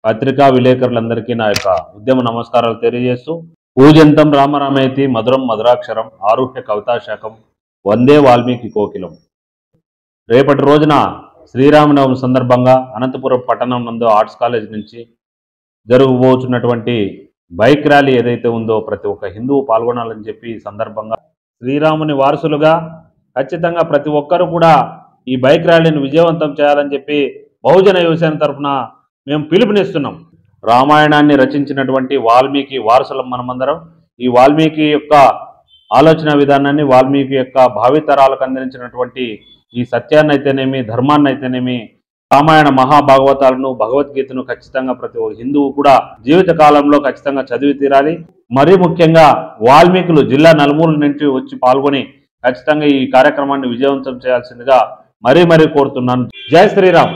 పత్రికా విలేకరులందరికీ నా యొక్క ఉద్యమ నమస్కారాలు తెలియజేస్తూ పూజంతం రామరామేతి మధురం మధురాక్షరం ఆరుహ్య కవితాశాఖం వందే వాల్మీకి కోకిలం. రేపటి రోజున శ్రీరామనవమి సందర్భంగా అనంతపురం పట్టణం నందు ఆర్ట్స్ కాలేజ్ నుంచి జరగబోతున్నటువంటి బైక్ ర్యాలీ ఏదైతే ఉందో ప్రతి ఒక్క హిందువు పాల్గొనాలని చెప్పి ఈ సందర్భంగా శ్రీరాముని వారసులుగా ఖచ్చితంగా ప్రతి ఒక్కరూ కూడా ఈ బైక్ ర్యాలీని విజయవంతం చేయాలని చెప్పి బహుజన యువసేన తరఫున మేము పిలుపునిస్తున్నాం. రామాయణాన్ని రచించినటువంటి వాల్మీకి వారసులం మనమందరం. ఈ వాల్మీకి యొక్క ఆలోచన విధానాన్ని, వాల్మీకి యొక్క భావితరాలకు అందించినటువంటి ఈ సత్యాన్ని అయితేనేమి, ధర్మాన్ని అయితేనేమి, రామాయణ మహాభాగవతాలను, భగవద్గీతను ఖచ్చితంగా ప్రతి హిందువు కూడా జీవిత కాలంలో ఖచ్చితంగా చదివి తీరాలి. మరీ ముఖ్యంగా వాల్మీకులు జిల్లా నలుమూల నుంచి వచ్చి పాల్గొని ఖచ్చితంగా ఈ కార్యక్రమాన్ని విజయవంతం చేయాల్సిందిగా మరీ కోరుతున్నాను. జై శ్రీరామ్.